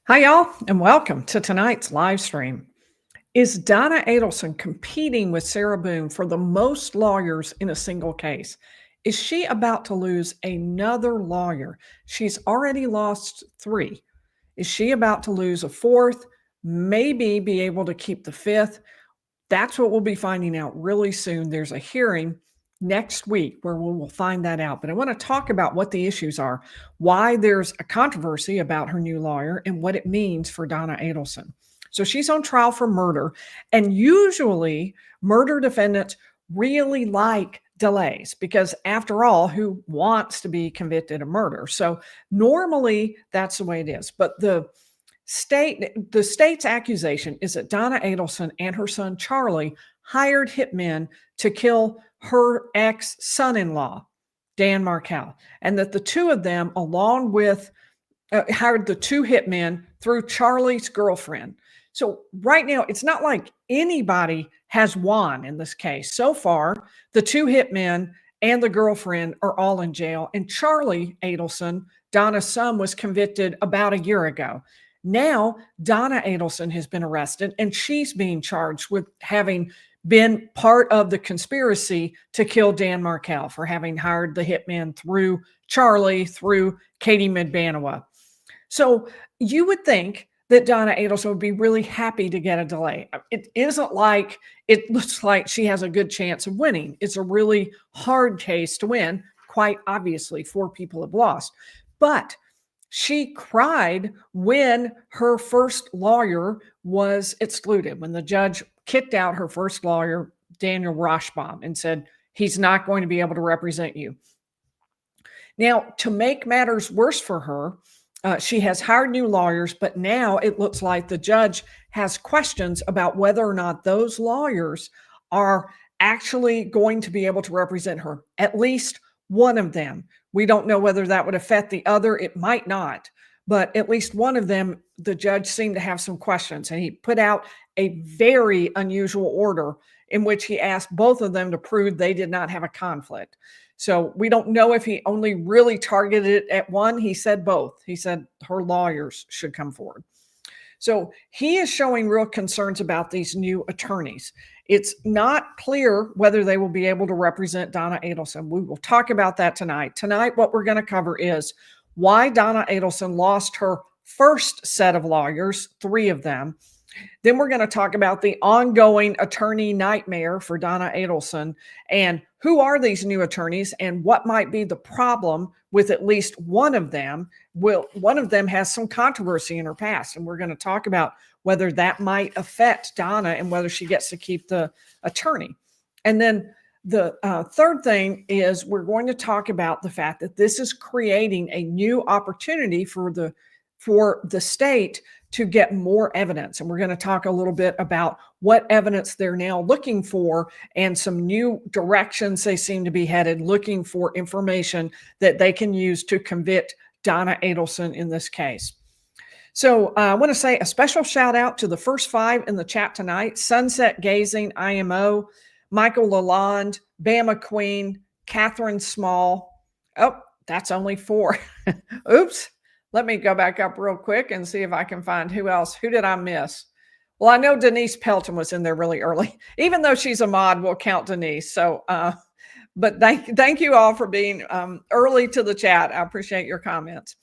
Hi, y'all, and welcome to tonight's live stream. Is Donna Adelson competing with Sarah Boone for the most lawyers in a single case? Is she about to lose another lawyer? She's already lost three. Is she about to lose a fourth? Maybe be able to keep the fifth? That's what we'll be finding out really soon. There's a hearing next week where we will find that out. But I want to talk about what the issues are, why there's a controversy about her new lawyer, and what it means for Donna Adelson. So she's on trial for murder. And usually, murder defendants really like delays because, after all, who wants to be convicted of murder? So normally, that's the way it is. But the state's accusation is that Donna Adelson and her son Charlie hired hitmen to kill her ex-son-in-law, Dan Markel, and that the two of them, along with hired the two hitmen through Charlie's girlfriend. So right now, it's not like anybody has won in this case. So far, the two hitmen and the girlfriend are all in jail, and Charlie Adelson, Donna's son, was convicted about a year ago. Now, Donna Adelson has been arrested, and she's being charged with having been part of the conspiracy to kill Dan Markel for having hired the hitman through Charlie, through Katie Midbanawa. So you would think that Donna Adelson would be really happy to get a delay. It isn't like it looks like she has a good chance of winning. It's a really hard case to win. Quite obviously, four people have lost. But she cried when her first lawyer was excluded, when the judge kicked out her first lawyer, Daniel Rashbaum, and said, he's not going to be able to represent you. Now, to make matters worse for her, she has hired new lawyers, but now it looks like the judge has questions about whether or not those lawyers are actually going to be able to represent her, at least one of them. We don't know whether that would affect the other. It might not, but at least one of them, the judge seemed to have some questions, and he put out a very unusual order in which he asked both of them to prove they did not have a conflict. So we don't know if he only really targeted it at one. He said both. He said her lawyers should come forward. So he is showing real concerns about these new attorneys. It's not clear whether they will be able to represent Donna Adelson. We will talk about that tonight. Tonight, what we're going to cover is why Donna Adelson lost her first set of lawyers, three of them. Then we're going to talk about the ongoing attorney nightmare for Donna Adelson and who are these new attorneys and what might be the problem with at least one of them. One of them has some controversy in her past, and we're going to talk about whether that might affect Donna and whether she gets to keep the attorney. And then the third thing is we're going to talk about the fact that this is creating a new opportunity for the state to get more evidence. And we're going to talk a little bit about what evidence they're now looking for and some new directions they seem to be headed, looking for information that they can use to convict Donna Adelson in this case. So I want to say a special shout out to the first five in the chat tonight: Sunset Gazing, IMO, Michael Lalonde, Bama Queen, Catherine Small. Oh, that's only four. Oops. Let me go back up real quick and see if I can find who else. Who did I miss? Well, I know Denise Pelton was in there really early. Even though she's a mod, we'll count Denise. So, but thank you all for being early to the chat. I appreciate your comments.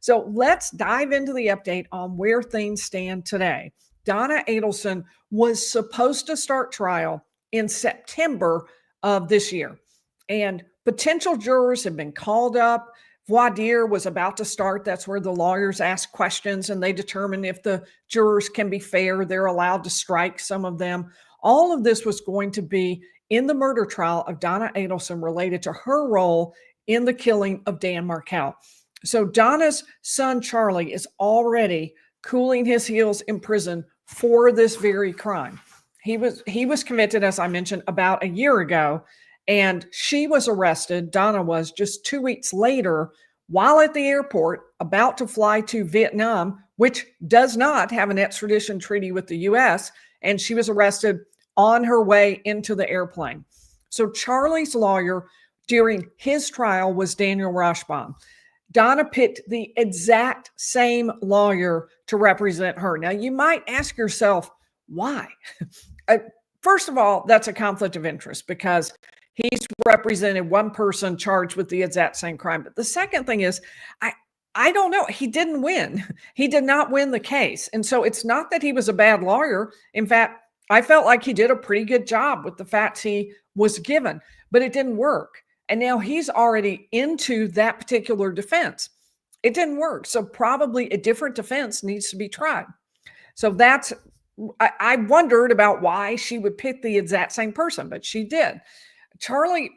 So let's dive into the update on where things stand today. Donna Adelson was supposed to start trial in September of this year, and potential jurors have been called up. Voir dire was about to start. That's where the lawyers ask questions and they determine if the jurors can be fair. They're allowed to strike some of them. All of this was going to be in the murder trial of Donna Adelson related to her role in the killing of Dan Markel. So Donna's son, Charlie, is already cooling his heels in prison for this very crime. He was convicted, as I mentioned, about a year ago. And she was arrested, Donna was, just 2 weeks later while at the airport about to fly to Vietnam, which does not have an extradition treaty with the U.S., and she was arrested on her way into the airplane. So Charlie's lawyer during his trial was Daniel Rashbaum. Donna picked the exact same lawyer to represent her. Now, you might ask yourself, why? First of all, that's a conflict of interest because he's represented one person charged with the exact same crime. But the second thing is, I don't know. He didn't win. He did not win the case. And so it's not that he was a bad lawyer. In fact, I felt like he did a pretty good job with the facts he was given, but it didn't work. And now he's already into that particular defense. It didn't work. So probably a different defense needs to be tried. So I wondered about why she would pick the exact same person, but she did. Charlie,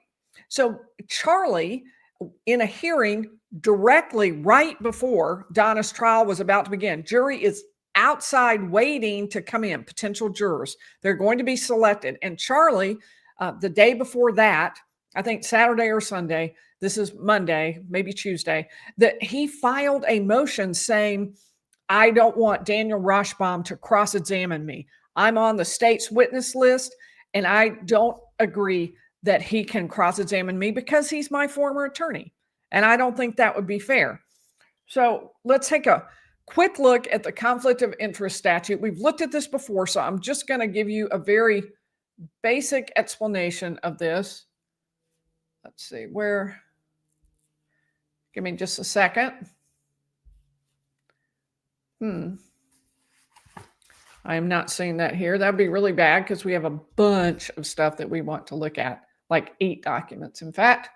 in a hearing directly right before Donna's trial was about to begin, jury is outside waiting to come in, potential jurors. They're going to be selected. And Charlie, the day before that, I think Saturday or Sunday, this is Monday, maybe Tuesday, that he filed a motion saying, I don't want Daniel Rashbaum to cross-examine me. I'm on the state's witness list, and I don't agree that he can cross-examine me because he's my former attorney. And I don't think that would be fair. So let's take a quick look at the conflict of interest statute. We've looked at this before, so I'm just going to give you a very basic explanation of this. Let's see, give me just a second. I am not seeing that here. That'd be really bad because we have a bunch of stuff that we want to look at, like 8 documents, in fact.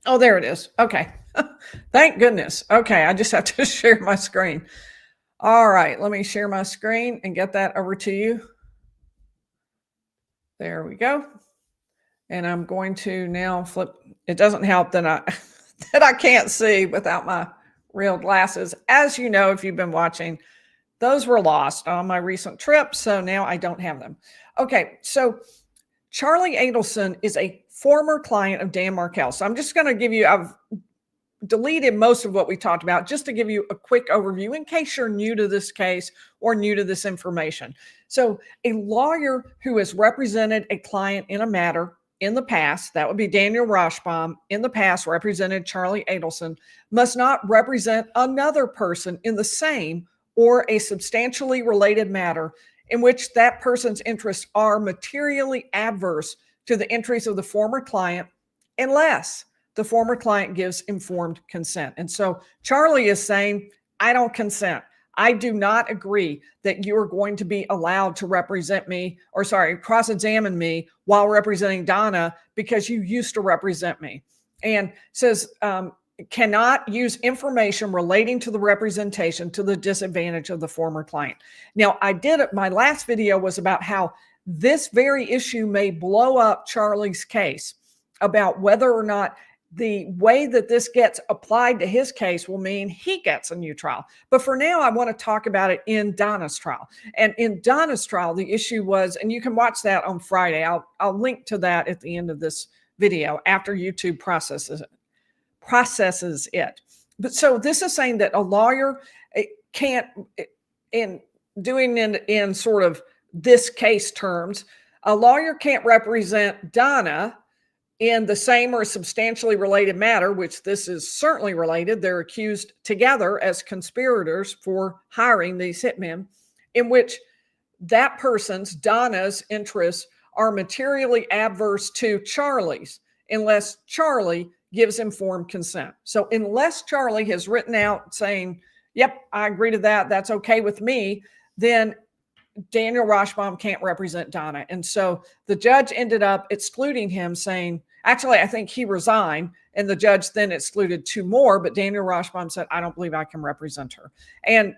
Oh, there it is. Okay. Thank goodness. Okay, I just have to share my screen. All right, let me share my screen and get that over to you. There we go. And I'm going to now flip. It doesn't help that I can't see without my real glasses. As you know, if you've been watching, those were lost on my recent trip, so now I don't have them. Okay, so Charlie Adelson is a former client of Dan Markel. So I'm just going to give you, I've deleted most of what we talked about just to give you a quick overview in case you're new to this case or new to this information. So a lawyer who has represented a client in a matter in the past, that would be Daniel Rashbaum, in the past represented Charlie Adelson, must not represent another person in the same or a substantially related matter in which that person's interests are materially adverse to the interests of the former client unless the former client gives informed consent. And so Charlie is saying, I don't consent. I do not agree that you're going to be allowed to represent me, or cross-examine me while representing Donna because you used to represent me. And says, cannot use information relating to the representation to the disadvantage of the former client. Now, my last video was about how this very issue may blow up Charlie's case, about whether or not the way that this gets applied to his case will mean he gets a new trial. But for now, I want to talk about it in Donna's trial. And in Donna's trial, the issue was, and you can watch that on Friday. I'll link to that at the end of this video after YouTube processes it. But so this is saying that a lawyer can't, in sort of this case terms, a lawyer can't represent Donna in the same or substantially related matter, which this is certainly related. They're accused together as conspirators for hiring these hitmen, in which that person's, Donna's, interests are materially adverse to Charlie's, unless Charlie gives informed consent. So unless Charlie has written out saying, yep, I agree to that, that's okay with me, then Daniel Rashbaum can't represent Donna. And so the judge ended up excluding him, saying, actually, I think he resigned, and the judge then excluded 2 more, but Daniel Rashbaum said, I don't believe I can represent her. And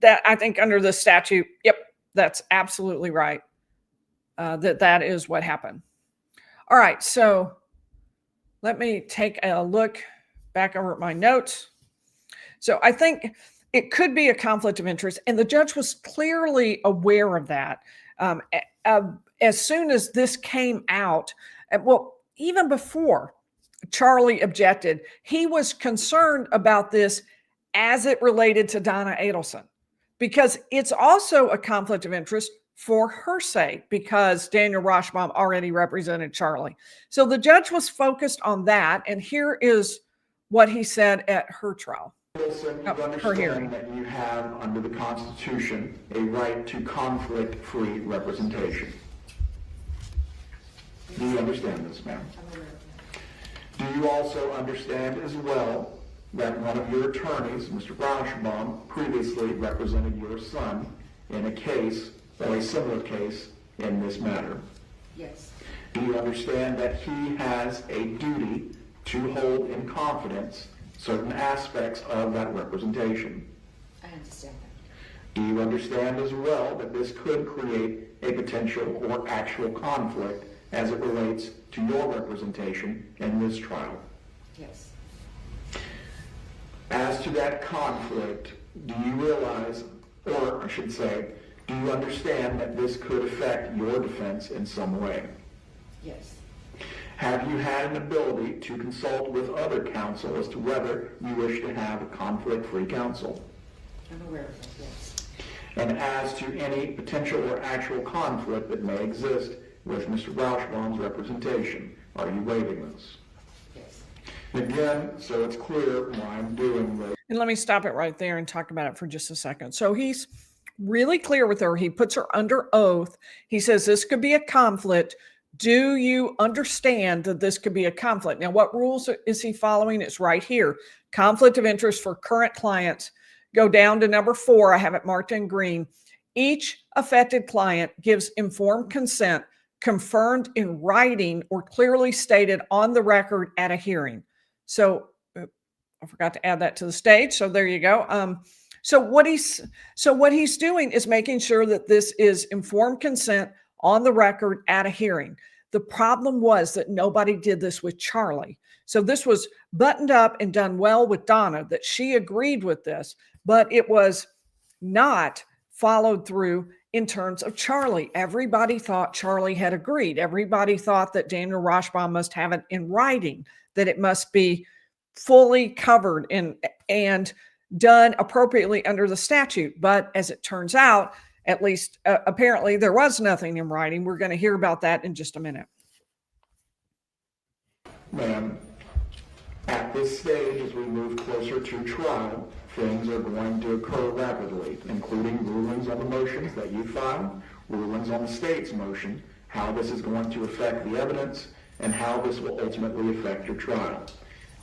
that, I think under the statute, yep, that's absolutely right. That is what happened. All right, so let me take a look back over at my notes. So I think it could be a conflict of interest, and the judge was clearly aware of that. As soon as this came out, well, even before Charlie objected, he was concerned about this as it related to Donna Adelson, because it's also a conflict of interest for her sake, because Daniel Rashbaum already represented Charlie. So the judge was focused on that, and here is what he said at her trial. Wilson, you understand that you have, under the Constitution, a right to conflict-free representation. Do you understand this, ma'am? Do you also understand as well that one of your attorneys, Mr. Rauschbaum, previously represented your son in a case, or a similar case, in this matter? Yes. Do you understand that he has a duty to hold in confidence certain aspects of that representation? I understand that. Do you understand as well that this could create a potential or actual conflict as it relates to your representation in this trial? Yes. As to that conflict, do you realize, or I should say, do you understand that this could affect your defense in some way? Yes. Have you had an ability to consult with other counsel as to whether you wish to have a conflict-free counsel? I'm aware of that, yes. And as to any potential or actual conflict that may exist with Mr. Rauschbaum's representation, are you waiving this? Yes. Again, so it's clear why I'm doing this. And let me stop it right there and talk about it for just a second. So he's really clear with her. He puts her under oath. He says this could be a conflict. Do you understand that this could be a conflict? Now, what rules is he following? It's right here. Conflict of interest for current clients. Go down to number 4. I have it marked in green. Each affected client gives informed consent confirmed in writing or clearly stated on the record at a hearing. So I forgot to add that to the stage. So there you go. So what he's doing is making sure that this is informed consent on the record at a hearing. The problem was that nobody did this with Charlie. So this was buttoned up and done well with Donna, that she agreed with this, but it was not followed through in terms of Charlie. Everybody thought Charlie had agreed. Everybody thought that Daniel Rauschbaum must have it in writing, that it must be fully covered and done appropriately under the statute. But as it turns out, at least apparently there was nothing in writing. We're going to hear about that in just a minute. Ma'am, at this stage, as we move closer to trial, things are going to occur rapidly, including rulings on the motions that you filed, rulings on the state's motion, how this is going to affect the evidence, and how this will ultimately affect your trial.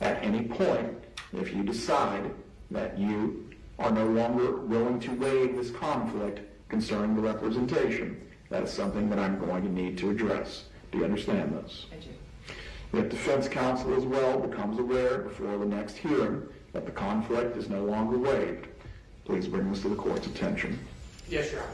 At any point, if you decide that you are no longer willing to waive this conflict concerning the representation, that is something that I'm going to need to address. Do you understand this? I do. If defense counsel as well becomes aware before the next hearing that the conflict is no longer waived, please bring this to the court's attention. Yes, Your Honor.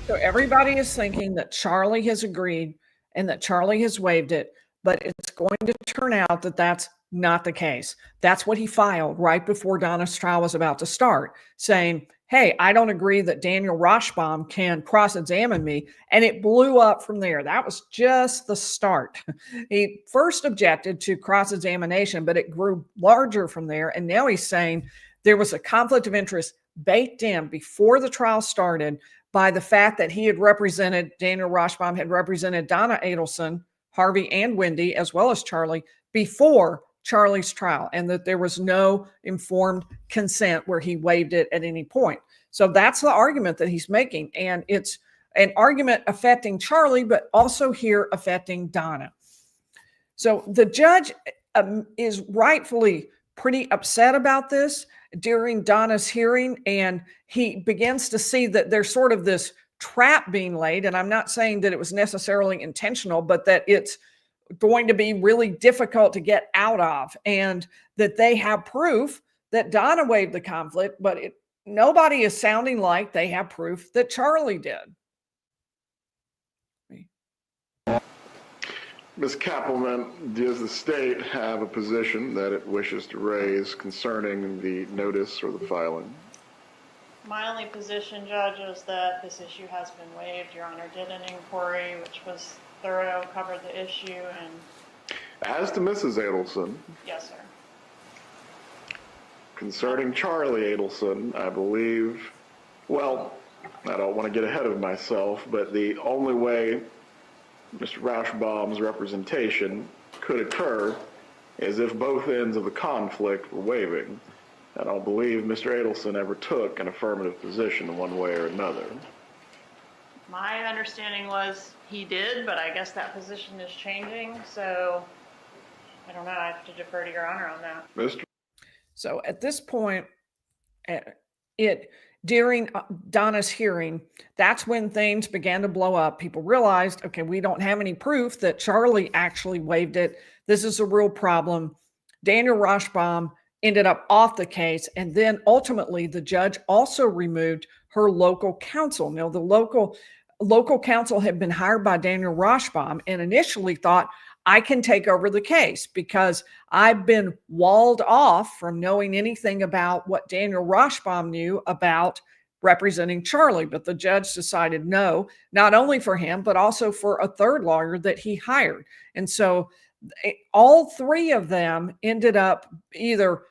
So everybody is thinking that Charlie has agreed and that Charlie has waived it, but it's going to turn out that that's not the case. That's what he filed right before Donna's trial was about to start, saying, hey, I don't agree that Daniel Rauschbaum can cross-examine me. And it blew up from there. That was just the start. He first objected to cross-examination, but it grew larger from there. And now he's saying there was a conflict of interest baked in before the trial started by the fact that he had represented, Daniel Rauschbaum had represented Donna Adelson, Harvey, and Wendi, as well as Charlie, before Charlie's trial, and that there was no informed consent where he waived it at any point. So that's the argument that he's making. And it's an argument affecting Charlie, but also here affecting Donna. So the judge is rightfully pretty upset about this during Donna's hearing. And he begins to see that there's sort of this trap being laid. And I'm not saying that it was necessarily intentional, but that it's going to be really difficult to get out of, and that they have proof that Donna waived the conflict, but nobody is sounding like they have proof that Charlie did. Ms. Kappelman, does the state have a position that it wishes to raise concerning the notice or the filing? My only position, Judge, is that this issue has been waived. Your Honor did an inquiry, which was thorough, covered the issue, and... As to Mrs. Adelson. Yes, sir. Concerning Charlie Adelson, I believe, well, I don't want to get ahead of myself, but the only way Mr. Rauschbaum's representation could occur as if both ends of the conflict were waving. I don't believe Mr. Adelson ever took an affirmative position one way or another. My understanding was he did, but I guess that position is changing, so I don't know. I have to defer to Your Honor on that. Mr. So at this point, during Donna's hearing, that's when things began to blow up. People realized, okay, we don't have any proof that Charlie actually waived it. This is a real problem. Daniel Rashbaum ended up off the case, and then ultimately the judge also removed her local counsel. Now, the local counsel had been hired by Daniel Rashbaum and initially thought, I can take over the case because I've been walled off from knowing anything about what Daniel Rashbaum knew about representing Charlie. But the judge decided no, not only for him, but also for a third lawyer that he hired. And so all three of them ended up either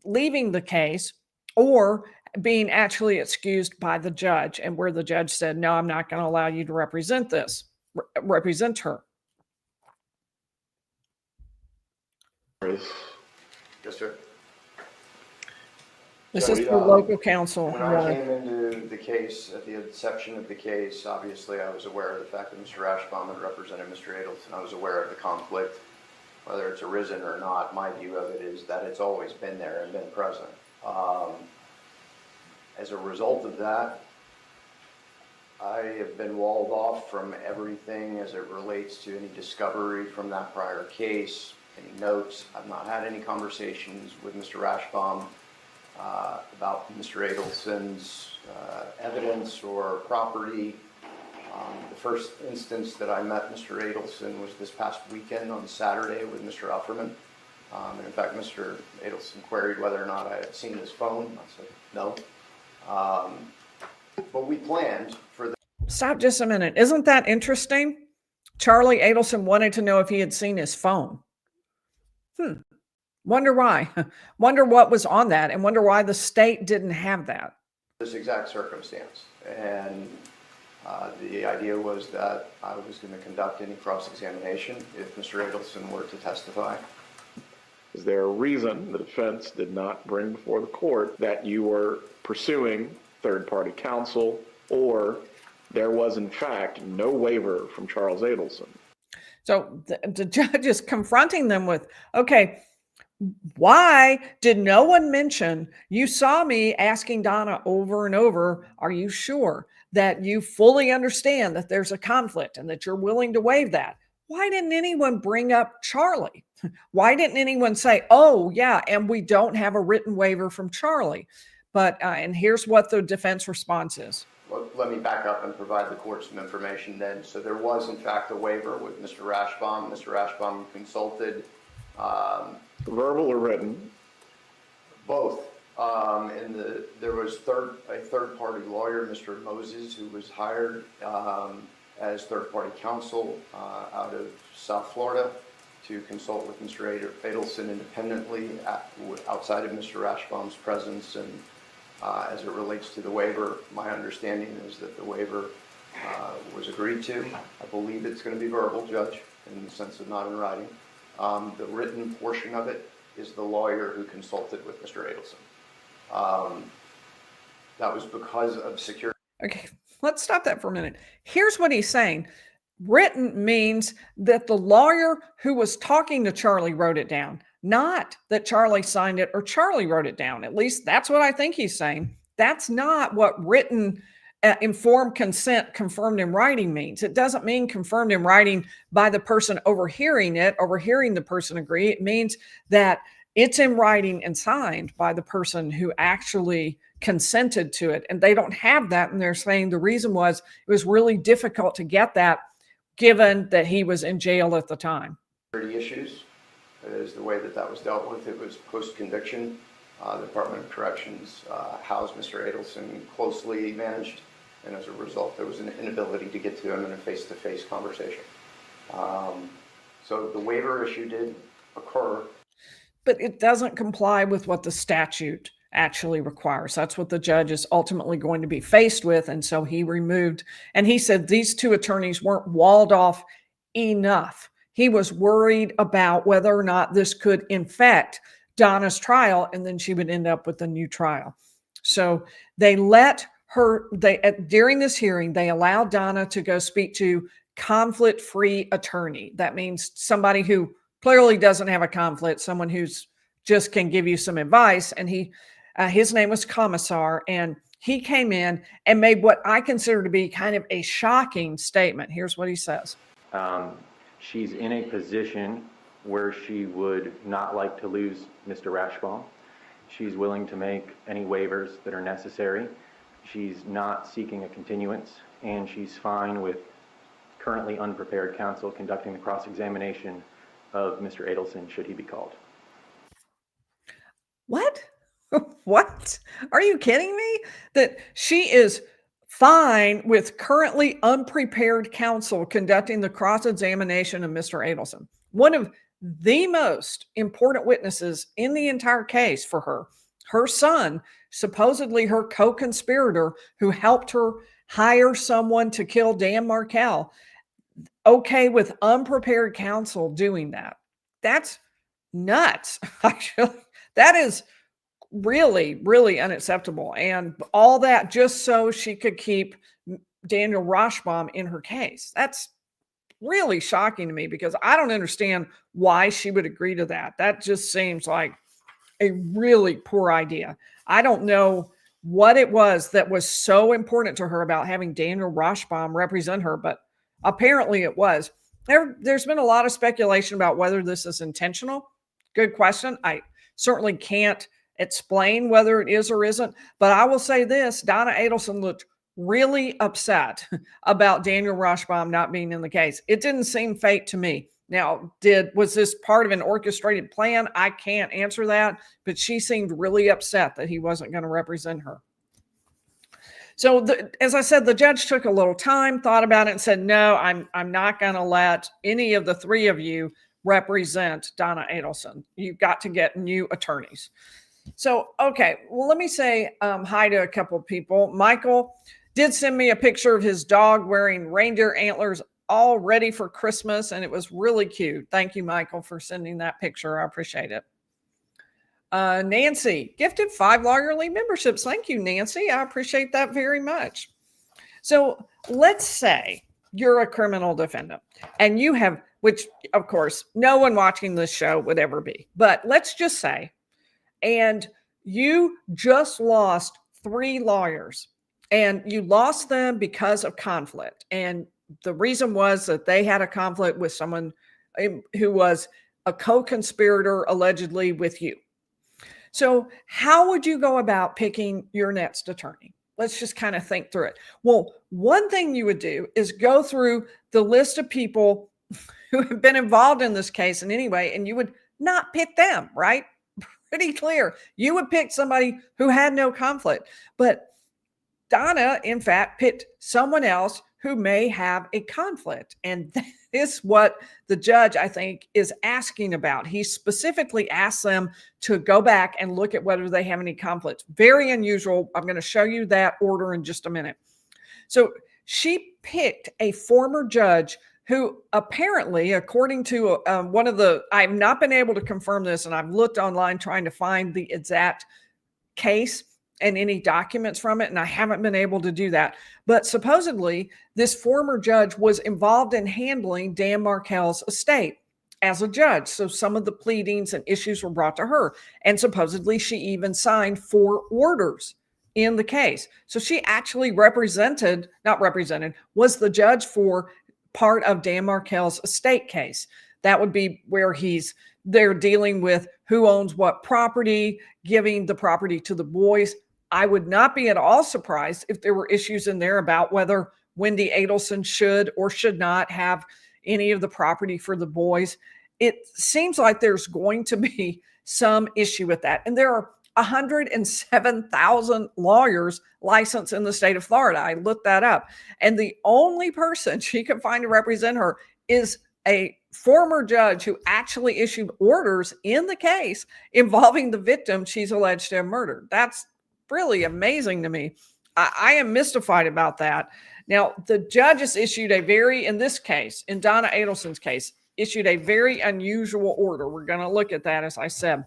leaving the case or being actually excused by the judge, and where the judge said, no, I'm not going to allow you to represent her. Yes, sir. This is for local counsel. When I came into the case, at the inception of the case, obviously I was aware of the fact that Mr. Rashbaum had represented Mr. Adelson. I was aware of the conflict, whether it's arisen or not. My view of it is that it's always been there and been present. As a result of that, I have been walled off from everything as it relates to any discovery from that prior case, any notes. I've not had any conversations with Mr. Rashbaum about Mr. Adelson's evidence or property. The first instance that I met Mr. Adelson was this past weekend on Saturday with Mr. Ufferman. And in fact, Mr. Adelson queried whether or not I had seen his phone. I said no. But we planned for the... Stop just a minute. Isn't that interesting? Charlie Adelson wanted to know if he had seen his phone. Wonder why. Wonder what was on that, and wonder why the state didn't have that. This exact circumstance. And the idea was that I was going to conduct any cross-examination if Mr. Adelson were to testify. Is there a reason the defense did not bring before the court that you were pursuing third-party counsel, or there was in fact no waiver from Charles Adelson? So the judge is confronting them with, okay, why did no one mention, you saw me asking Donna over and over, are you sure that you fully understand that there's a conflict and that you're willing to waive that? Why didn't anyone bring up Charlie? Why didn't anyone say, oh yeah, and we don't have a written waiver from Charlie? But, and here's what the defense response is. Well, let me back up and provide the court some information then. So there was in fact a waiver with Mr. Rashbaum. Mr. Rashbaum consulted. Verbal or written? Both. There was a third-party lawyer, Mr. Moses, who was hired as third-party counsel out of South Florida to consult with Mr. Adelson independently outside of Mr. Rashbaum's presence. And as it relates to the waiver, my understanding is that the waiver was agreed to. I believe it's going to be verbal, Judge, in the sense of not in writing. The written portion of it is the lawyer who consulted with Mr. Adelson. That was because of security. Okay, let's stop that for a minute. Here's what he's saying. Written means that the lawyer who was talking to Charlie wrote it down, not that Charlie signed it or Charlie wrote it down. At least that's what I think he's saying. That's not what written informed consent confirmed in writing means. It doesn't mean confirmed in writing by the person overhearing it, overhearing the person agree. It means that it's in writing and signed by the person who actually consented to it. And they don't have that. And they're saying the reason was it was really difficult to get that given that he was in jail at the time. Security issues is the way that that was dealt with. It was post-conviction. The Department of Corrections housed Mr. Adelson closely managed, and as a result, there was an inability to get to him in a face-to-face conversation. So the waiver issue did occur. But it doesn't comply with what the statute actually requires. That's what the judge is ultimately going to be faced with. And so he removed, and he said these two attorneys weren't walled off enough. he was worried about whether or not this could infect Donna's trial, and then she would end up with a new trial. So they let her, during this hearing, they allowed Donna to go speak to conflict-free attorney. That means somebody who clearly doesn't have a conflict, someone who's just can give you some advice. And his name was Commissar, and he came in and made what I consider to be kind of a shocking statement. Here's what he says. She's in a position where she would not like to lose Mr. Rashbaum. She's willing to make any waivers that are necessary. She's not seeking a continuance, and she's fine with currently unprepared counsel conducting the cross-examination of Mr. Adelson should he be called. What? What? Are you kidding me? That she is fine with currently unprepared counsel conducting the cross-examination of Mr. Adelson, one of the most important witnesses in the entire case for her. Her son, supposedly her co-conspirator who helped her hire someone to kill Dan Markel, okay with unprepared counsel doing that. That's nuts. Actually, that is really, really unacceptable. And all that just so she could keep Daniel Rashbaum in her case. That's really shocking to me because I don't understand why she would agree to that. That just seems like a really poor idea. I don't know what it was that was so important to her about having Daniel Rashbaum represent her, but apparently it was. There's been a lot of speculation about whether this is intentional. Good question. I certainly can't explain whether it is or isn't, but I will say this: Donna Adelson looked really upset about Daniel Rashbaum not being in the case. It didn't seem fake to me. Now, was this part of an orchestrated plan? I can't answer that, but she seemed really upset that he wasn't going to represent her. So, as I said, the judge took a little time, thought about it, and said, no, I'm not going to let any of the three of you represent Donna Adelson. You've got to get new attorneys. So, okay, well, let me say hi to a couple of people. Michael did send me a picture of his dog wearing reindeer antlers, all ready for Christmas, and it was really cute. Thank you, Michael, for sending that picture. I appreciate it. Nancy gifted 5 lawyerly memberships. Thank you, Nancy. I appreciate that very much. So let's say you're a criminal defendant and you have, which of course, no one watching this show would ever be, but let's just say, and you just lost 3 lawyers and you lost them because of conflict. And the reason was that they had a conflict with someone who was a co-conspirator allegedly with you. So how would you go about picking your next attorney? Let's just kind of think through it. Well, one thing you would do is go through the list of people who have been involved in this case in any way, and you would not pick them, right? Pretty clear. You would pick somebody who had no conflict. But Donna, in fact, picked someone else who may have a conflict. And that is what the judge, I think, is asking about. He specifically asked them to go back and look at whether they have any conflicts. Very unusual. I'm going to show you that order in just a minute. So she picked a former judge who apparently, according to one of the, I've not been able to confirm this, and I've looked online trying to find the exact case and any documents from it, and I haven't been able to do that. But supposedly, this former judge was involved in handling Dan Markel's estate as a judge. So some of the pleadings and issues were brought to her. And supposedly, she even signed 4 orders in the case. So she actually was the judge for part of Dan Markel's estate case. That would be where they're dealing with who owns what property, giving the property to the boys. I would not be at all surprised if there were issues in there about whether Wendi Adelson should or should not have any of the property for the boys. It seems like there's going to be some issue with that. And there are 107,000 lawyers licensed in the state of Florida. I looked that up. And the only person she could find to represent her is a former judge who actually issued orders in the case involving the victim she's alleged to have murdered. That's really amazing to me. I am mystified about that. Now, the judge has issued in this case, in Donna Adelson's case, issued a very unusual order. We're going to look at that, as I said.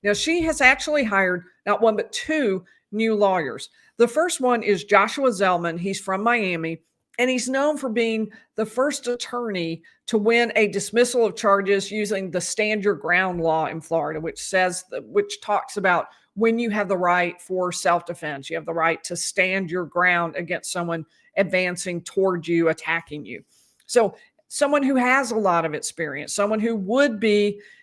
Now, she has actually hired not one, but two new lawyers. The first one is Joshua Zellman. He's from Miami, and he's known for being the first attorney to win a dismissal of charges using the stand your ground law in Florida, which talks about when you have the right for self-defense. You have the right to stand your ground against someone advancing toward you, attacking you. So someone who has a lot of experience, someone who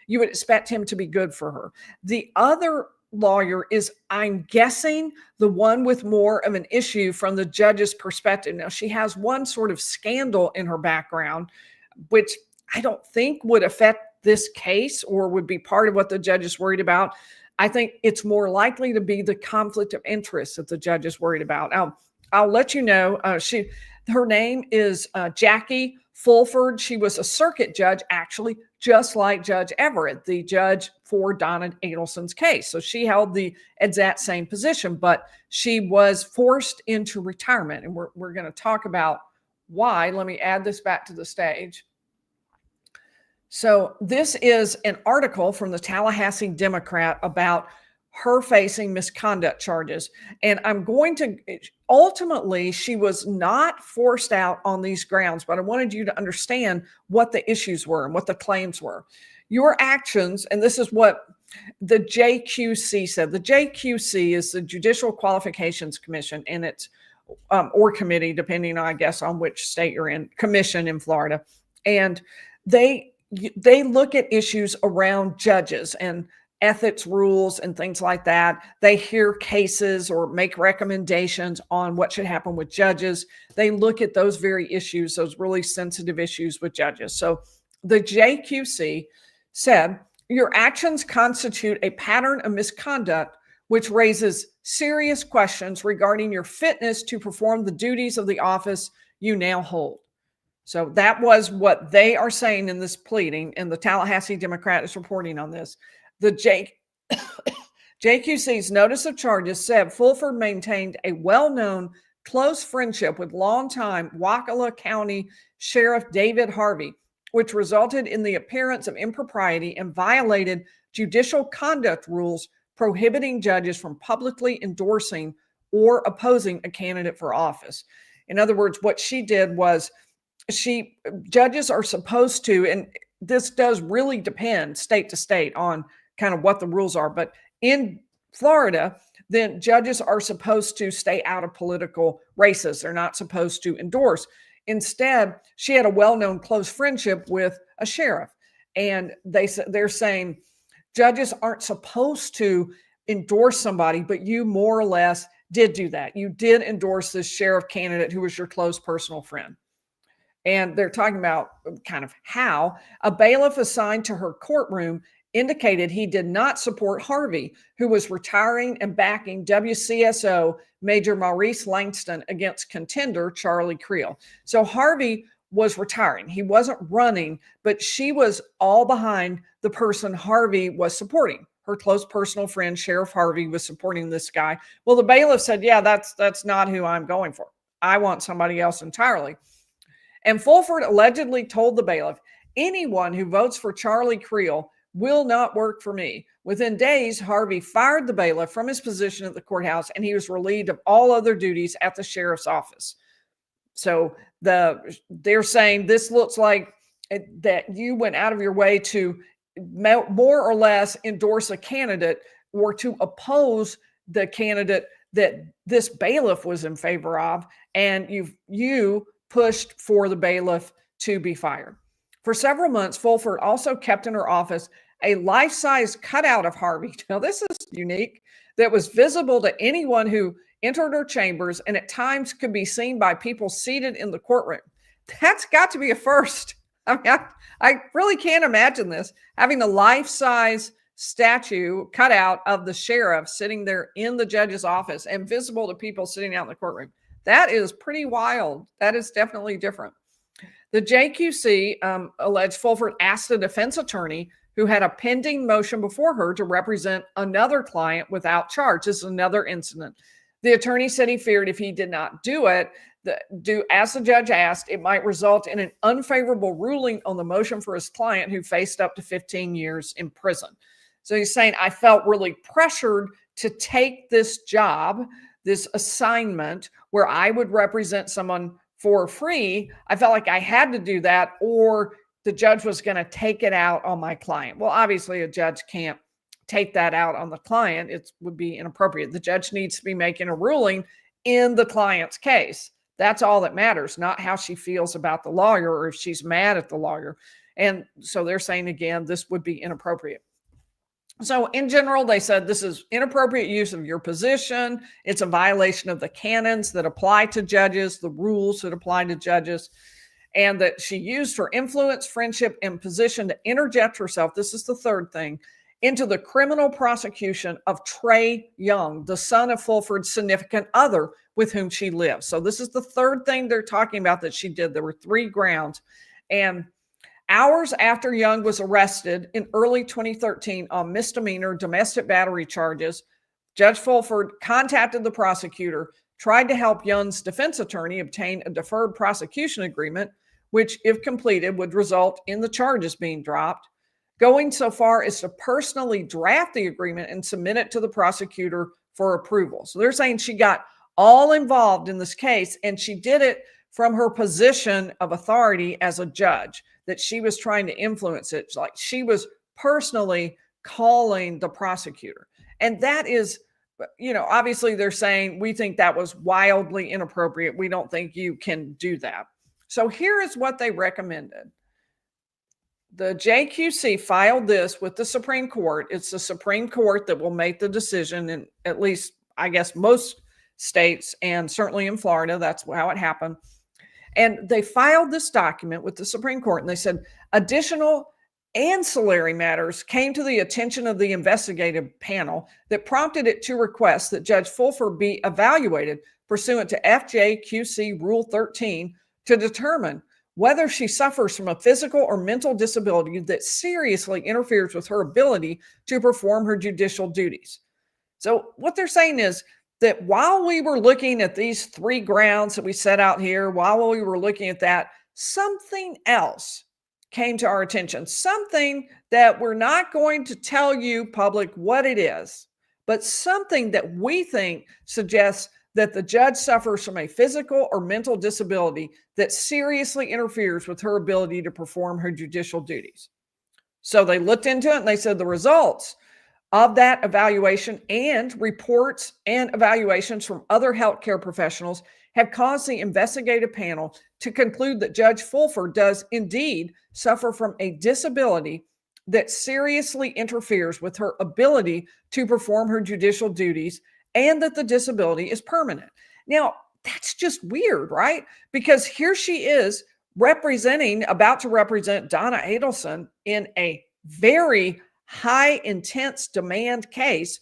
you would expect him to be good for her. The other lawyer is, I'm guessing, the one with more of an issue from the judge's perspective. Now, she has one sort of scandal in her background, which I don't think would affect this case or would be part of what the judge is worried about. I think it's more likely to be the conflict of interest that the judge is worried about. I'll let you know. Her name is Jackie Fulford. She was a circuit judge, actually, just like Judge Everett, the judge for Donna Adelson's case. So she held the exact same position, but she was forced into retirement. And we're going to talk about why. Let me add this back to the stage. So this is an article from the Tallahassee Democrat about her facing misconduct charges. And ultimately, she was not forced out on these grounds, but I wanted you to understand what the issues were and what the claims were. Your actions, and this is what the JQC said. The JQC is the Judicial Qualifications Commission, and it's, or committee, depending, I guess, on which state you're in, commission in Florida. And they look at issues around judges and ethics rules and things like that. They hear cases or make recommendations on what should happen with judges. They look at those very issues, those really sensitive issues with judges. So the JQC said, your actions constitute a pattern of misconduct which raises serious questions regarding your fitness to perform the duties of the office you now hold. So that was what they are saying in this pleading, and the Tallahassee Democrat is reporting on this. The JQC's notice of charges said Fulford maintained a well-known close friendship with longtime Waukesha County Sheriff David Harvey, which resulted in the appearance of impropriety and violated judicial conduct rules prohibiting judges from publicly endorsing or opposing a candidate for office. In other words, what she did was judges are supposed to, and this does really depend state to state on kind of what the rules are. But in Florida, then judges are supposed to stay out of political races. They're not supposed to endorse. Instead, she had a well-known close friendship with a sheriff. And they're saying judges aren't supposed to endorse somebody, but you more or less did do that. You did endorse this sheriff candidate who was your close personal friend. And they're talking about kind of how a bailiff assigned to her courtroom indicated he did not support Harvey, who was retiring and backing WCSO Major Maurice Langston against contender Charlie Creel. So Harvey was retiring. He wasn't running, but she was all behind the person Harvey was supporting. Her close personal friend, Sheriff Harvey, was supporting this guy. Well, the bailiff said, yeah, that's not who I'm going for. I want somebody else entirely. And Fulford allegedly told the bailiff, anyone who votes for Charlie Creel will not work for me. Within days, Harvey fired the bailiff from his position at the courthouse, and he was relieved of all other duties at the sheriff's office. So they're saying this looks like that you went out of your way to more or less endorse a candidate or to oppose the candidate that this bailiff was in favor of, and you pushed for the bailiff to be fired. For several months, Fulford also kept in her office a life-size cutout of Harvey. Now, this is unique, that was visible to anyone who entered her chambers and at times could be seen by people seated in the courtroom. That's got to be a first. I mean, I really can't imagine this, having a life-size statue cut out of the sheriff sitting there in the judge's office and visible to people sitting out in the courtroom. That is pretty wild. That is definitely different. The JQC alleged Fulford asked a defense attorney who had a pending motion before her to represent another client without charge. This is another incident. The attorney said he feared if he did not do it, as the judge asked, it might result in an unfavorable ruling on the motion for his client, who faced up to 15 years in prison. So he's saying, I felt really pressured to take this job, this assignment where I would represent someone for free. I felt like I had to do that, or the judge was going to take it out on my client. Well, obviously a judge can't take that out on the client. It would be inappropriate. The judge needs to be making a ruling in the client's case. That's all that matters, not how she feels about the lawyer or if she's mad at the lawyer. And so they're saying, again, this would be inappropriate. So in general, they said this is inappropriate use of your position. It's a violation of the canons that apply to judges, the rules that apply to judges, and that she used her influence, friendship, and position to interject herself. This is the third thing, into the criminal prosecution of Trey Young, the son of Fulford's significant other with whom she lives. So this is the third thing they're talking about that she did. There were 3 grounds. And hours after Young was arrested in early 2013 on misdemeanor domestic battery charges, Judge Fulford contacted the prosecutor, tried to help Young's defense attorney obtain a deferred prosecution agreement, which, if completed, would result in the charges being dropped, going so far as to personally draft the agreement and submit it to the prosecutor for approval. So they're saying she got all involved in this case, and she did it from her position of authority as a judge, that she was trying to influence it. Like she was personally calling the prosecutor. And that is, obviously they're saying, we think that was wildly inappropriate. We don't think you can do that. So here is what they recommended. The JQC filed this with the Supreme Court. It's the Supreme Court that will make the decision in at least, I guess, most states, and certainly in Florida. That's how it happened. And they filed this document with the Supreme Court, and they said additional ancillary matters came to the attention of the investigative panel that prompted it to request that Judge Fulford be evaluated pursuant to FJQC Rule 13 to determine whether she suffers from a physical or mental disability that seriously interferes with her ability to perform her judicial duties. So what they're saying is that while we were looking at these 3 grounds that we set out here, while we were looking at that, something else came to our attention, something that we're not going to tell you, public, what it is, but something that we think suggests that the judge suffers from a physical or mental disability that seriously interferes with her ability to perform her judicial duties. So they looked into it, and they said the results of that evaluation and reports and evaluations from other healthcare professionals have caused the investigative panel to conclude that Judge Fulford does indeed suffer from a disability that seriously interferes with her ability to perform her judicial duties, and that the disability is permanent. Now, that's just weird, right? Because here she is about to represent Donna Adelson in a very high intense demand case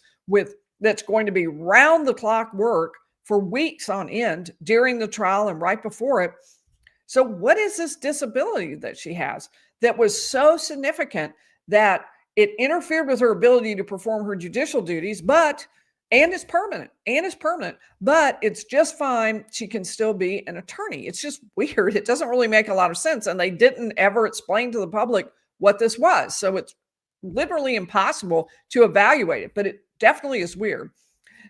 that's going to be round the clock work for weeks on end during the trial and right before it. So what is this disability that she has that was so significant that it interfered with her ability to perform her judicial duties, and it's permanent, but it's just fine. She can still be an attorney. It's just weird. It doesn't really make a lot of sense. And they didn't ever explain to the public what this was. So it's literally impossible to evaluate it, but it definitely is weird.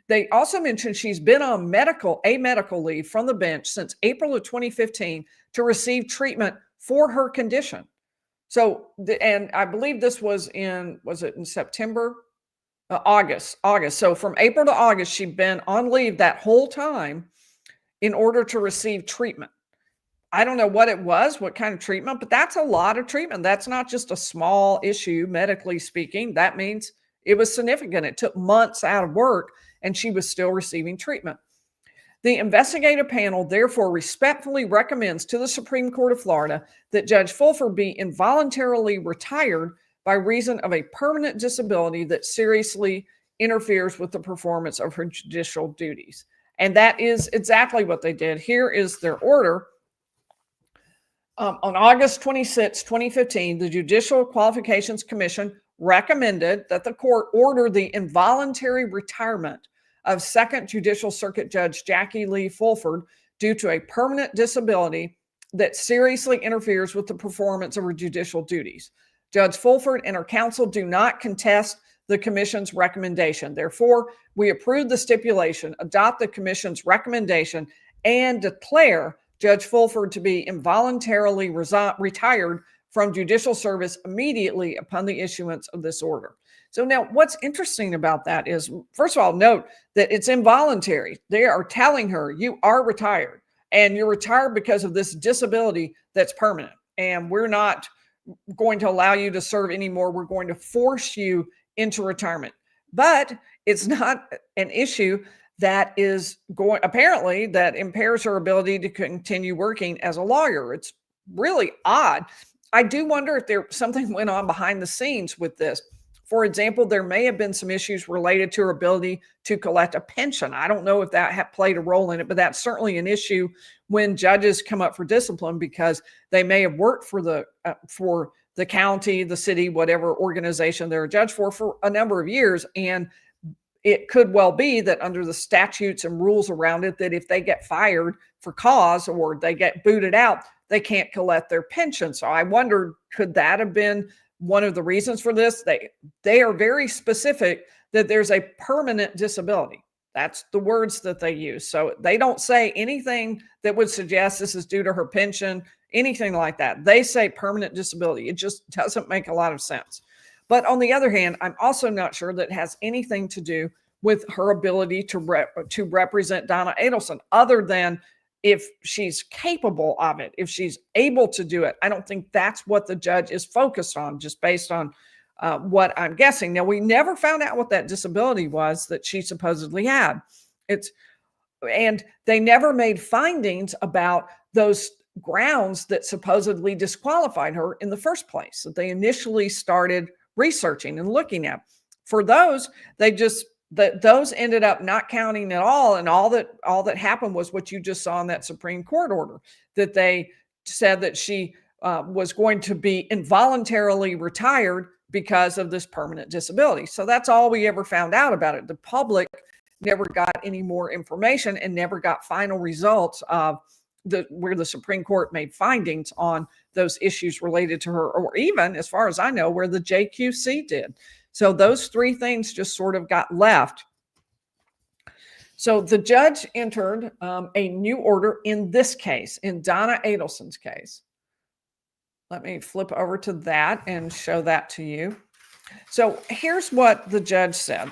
They also mentioned she's been on a medical leave from the bench since April of 2015 to receive treatment for her condition. So, and I believe this was in September? August. So from April to August, she'd been on leave that whole time in order to receive treatment. I don't know what it was, what kind of treatment, but that's a lot of treatment. That's not just a small issue, medically speaking. That means it was significant. It took months out of work, and she was still receiving treatment. The investigative panel therefore respectfully recommends to the Supreme Court of Florida that Judge Fulford be involuntarily retired by reason of a permanent disability that seriously interferes with the performance of her judicial duties. And that is exactly what they did. Here is their order. On August 26, 2015, the Judicial Qualifications Commission recommended that the court order the involuntary retirement of 2nd Judicial Circuit Judge Jackie Lee Fulford due to a permanent disability that seriously interferes with the performance of her judicial duties. Judge Fulford and her counsel do not contest the commission's recommendation. Therefore, we approve the stipulation, adopt the commission's recommendation, and declare Judge Fulford to be involuntarily retired from judicial service immediately upon the issuance of this order. So now what's interesting about that is, first of all, note that it's involuntary. They are telling her you are retired, and you're retired because of this disability that's permanent. And we're not going to allow you to serve anymore. We're going to force you into retirement. But it's not an issue that is going, apparently, that impairs her ability to continue working as a lawyer. It's really odd. I do wonder if something went on behind the scenes with this. For example, there may have been some issues related to her ability to collect a pension. I don't know if that played a role in it, but that's certainly an issue when judges come up for discipline, because they may have worked for the county, the city, whatever organization they're a judge for a number of years. And it could well be that under the statutes and rules around it, that if they get fired for cause or they get booted out, they can't collect their pension. So I wondered, could that have been one of the reasons for this? They are very specific that there's a permanent disability. That's the words that they use. So they don't say anything that would suggest this is due to her pension, anything like that. They say permanent disability. It just doesn't make a lot of sense. But on the other hand, I'm also not sure that it has anything to do with her ability to represent Donna Adelson, other than if she's capable of it, if she's able to do it. I don't think that's what the judge is focused on, just based on what I'm guessing. Now, we never found out what that disability was that she supposedly had. And they never made findings about those grounds that supposedly disqualified her in the first place, that they initially started researching and looking at. For those, those ended up not counting at all, and all that happened was what you just saw in that Supreme Court order, that they said that she was going to be involuntarily retired because of this permanent disability. So that's all we ever found out about it. The public never got any more information and never got final results of where the Supreme Court made findings on those issues related to her, or even, as far as I know, where the JQC did. So those three things just sort of got left. So the judge entered a new order in this case, in Donna Adelson's case. Let me flip over to that and show that to you. So here's what the judge said.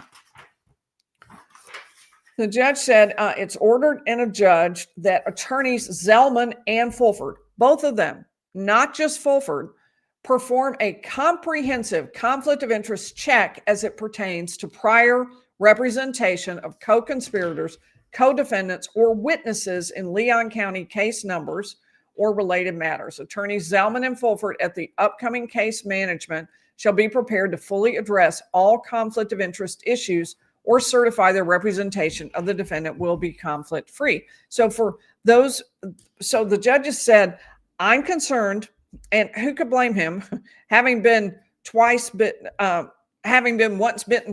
The judge said it's ordered and adjudged that attorneys Zellman and Fulford, both of them, not just Fulford, perform a comprehensive conflict of interest check as it pertains to prior representation of co-conspirators, co-defendants, or witnesses in Leon County case numbers or related matters. Attorneys Zellman and Fulford at the upcoming case management shall be prepared to fully address all conflict of interest issues or certify their representation of the defendant will be conflict-free. So for those, so the judges said, I'm concerned, and who could blame him, having been once bitten,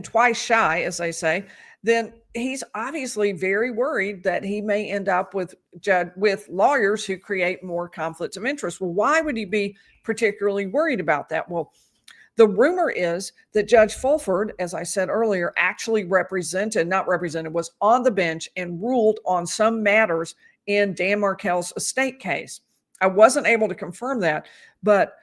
twice shy, as they say, then he's obviously very worried that he may end up with lawyers who create more conflicts of interest. Well, why would he be particularly worried about that? Well, the rumor is that Judge Fulford, as I said earlier, actually was on the bench and ruled on some matters in Dan Markel's estate case. I wasn't able to confirm that, but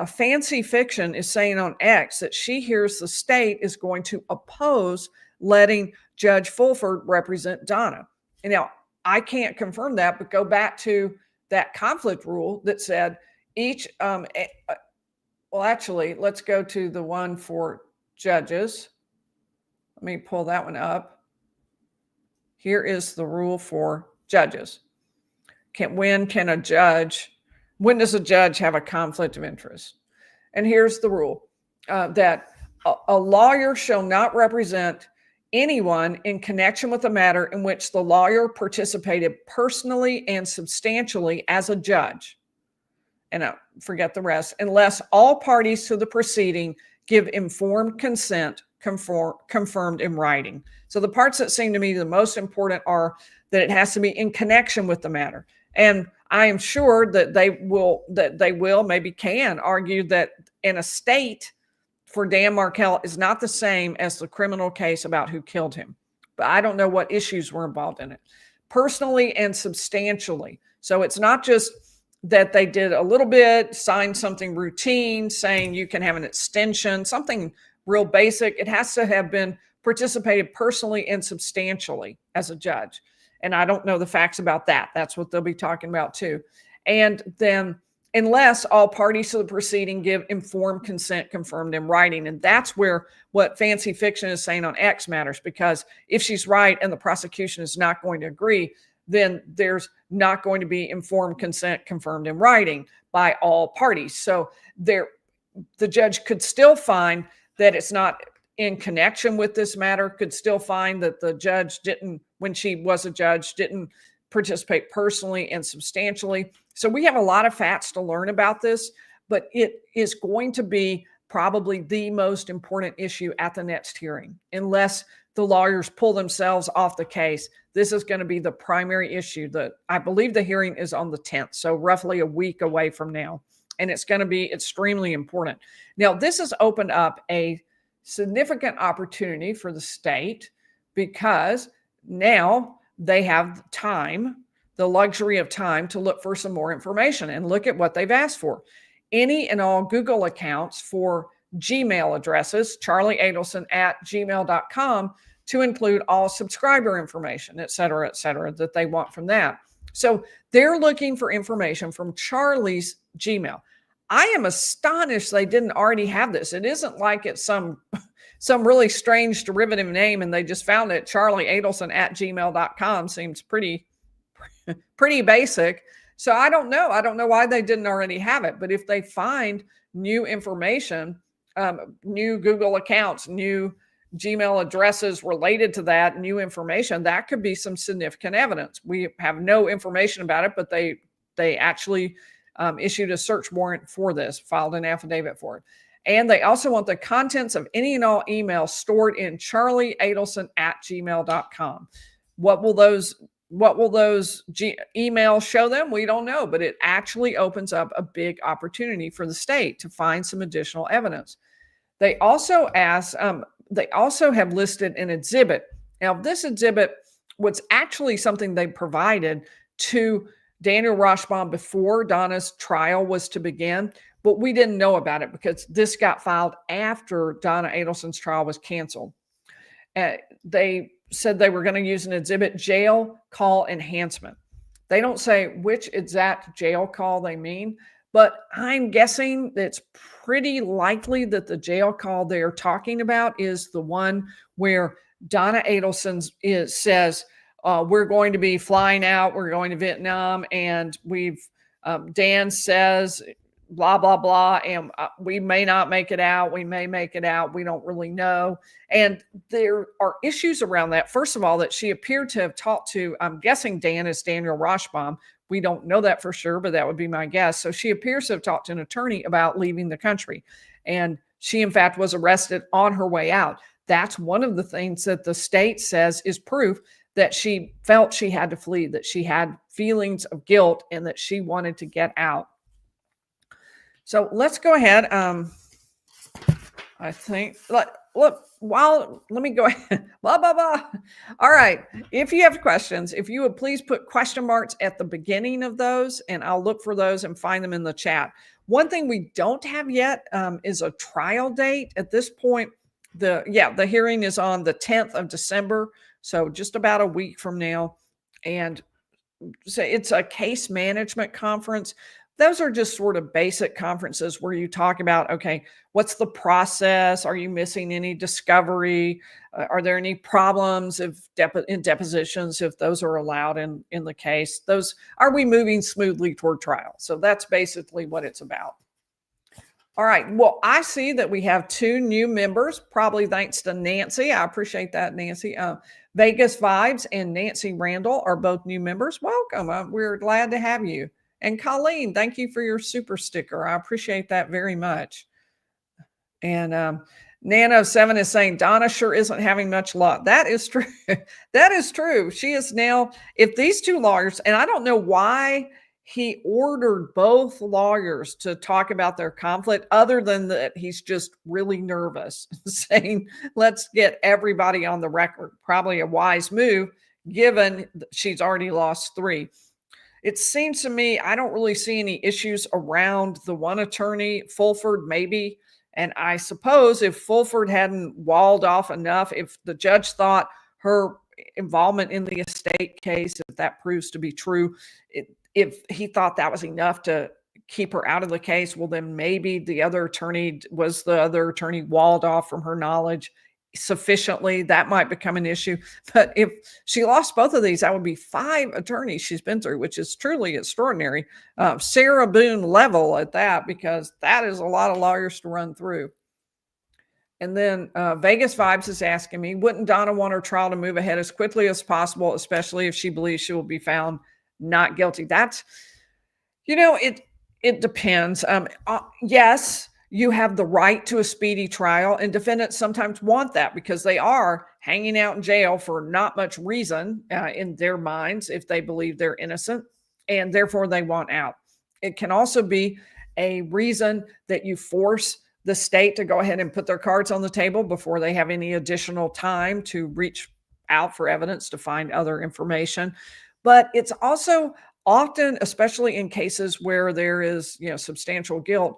Fancy Fiction is saying on X that she hears the state is going to oppose letting Judge Fulford represent Donna. And now, I can't confirm that, but go back to that conflict rule that said each, well, actually, let's go to the one for judges. Let me pull that one up. Here is the rule for judges. When does a judge have a conflict of interest? And here's the rule, that a lawyer shall not represent anyone in connection with a matter in which the lawyer participated personally and substantially as a judge. And forget the rest, unless all parties to the proceeding give informed consent confirmed in writing. So the parts that seem to me the most important are that it has to be in connection with the matter. And I am sure that they will, maybe can argue that an estate for Dan Markel is not the same as the criminal case about who killed him. But I don't know what issues were involved in it, personally and substantially. So it's not just that they did a little bit, signed something routine saying you can have an extension, something real basic. It has to have been participated personally and substantially as a judge. And I don't know the facts about that. That's what they'll be talking about too. And then unless all parties to the proceeding give informed consent confirmed in writing. And that's where what Fancy Fiction is saying on X matters, because if she's right and the prosecution is not going to agree, then there's not going to be informed consent confirmed in writing by all parties. So the judge could still find that it's not in connection with this matter, could still find that the judge didn't, when she was a judge, didn't participate personally and substantially. So we have a lot of facts to learn about this, but it is going to be probably the most important issue at the next hearing. Unless the lawyers pull themselves off the case, this is going to be the primary issue. I believe the hearing is on the 10th, so roughly a week away from now. And it's going to be extremely important. Now, this has opened up a significant opportunity for the state, because now they have time, the luxury of time, to look for some more information and look at what they've asked for. Any and all Google accounts for Gmail addresses, charlieadelson@gmail.com, to include all subscriber information, et cetera, that they want from that. So they're looking for information from Charlie's Gmail. I am astonished they didn't already have this. It isn't like it's some really strange derivative name and they just found it. charlieadelson@gmail.com seems pretty basic. So I don't know. I don't know why they didn't already have it. But if they find new information, new Google accounts, new Gmail addresses related to that, new information, that could be some significant evidence. We have no information about it, but they actually issued a search warrant for this, filed an affidavit for it. And they also want the contents of any and all emails stored in charlieadelson@gmail.com. What will those emails show them? We don't know, but it actually opens up a big opportunity for the state to find some additional evidence. They also have listed an exhibit. Now, this exhibit was actually something they provided to Daniel Rashbaum before Donna's trial was to begin, but we didn't know about it because this got filed after Donna Adelson's trial was canceled. They said they were going to use an exhibit, jail call enhancement. They don't say which exact jail call they mean, but I'm guessing it's pretty likely that the jail call they're talking about is the one where Donna Adelson says, we're going to be flying out, we're going to Vietnam, and Dan says, blah, blah, blah, and we may not make it out, we may make it out, we don't really know. And there are issues around that. First of all, that she appeared to have talked to, I'm guessing Dan is Daniel Rashbaum. We don't know that for sure, but that would be my guess. So she appears to have talked to an attorney about leaving the country. And she, in fact, was arrested on her way out. That's one of the things that the state says is proof that she felt she had to flee, that she had feelings of guilt, and that she wanted to get out. So let's go ahead. I think, let me go ahead. Blah, blah, blah. All right. If you have questions, if you would please put question marks at the beginning of those, and I'll look for those and find them in the chat. One thing we don't have yet is a trial date. At this point, the hearing is on the 10th of December. So just about a week from now. And so it's a case management conference. Those are just sort of basic conferences where you talk about, okay, what's the process? Are you missing any discovery? Are there any problems in depositions, if those are allowed in the case? Are we moving smoothly toward trial? So that's basically what it's about. All right. Well, I see that we have 2 new members, probably thanks to Nancy. I appreciate that, Nancy. Vegas Vibes and Nancy Randall are both new members. Welcome. We're glad to have you. And Colleen, thank you for your super sticker. I appreciate that very much. And Nano7 is saying Donna sure isn't having much luck. That is true. That is true. She is now, if these two lawyers, and I don't know why he ordered both lawyers to talk about their conflict, other than that he's just really nervous, saying, let's get everybody on the record. Probably a wise move, given she's already lost 3. It seems to me, I don't really see any issues around the one attorney, Fulford maybe. And I suppose if Fulford hadn't walled off enough, if the judge thought her involvement in the estate case, if that proves to be true, if he thought that was enough to keep her out of the case, well, then maybe the other attorney walled off from her knowledge sufficiently. That might become an issue. But if she lost both of these, that would be 5 attorneys she's been through, which is truly extraordinary. Sarah Boone level at that, because that is a lot of lawyers to run through. And then Vegas Vibes is asking me, wouldn't Donna want her trial to move ahead as quickly as possible, especially if she believes she will be found not guilty? That's, it depends. Yes, you have the right to a speedy trial, and defendants sometimes want that because they are hanging out in jail for not much reason in their minds if they believe they're innocent, and therefore they want out. It can also be a reason that you force the state to go ahead and put their cards on the table before they have any additional time to reach out for evidence to find other information. But it's also often, especially in cases where there is, substantial guilt,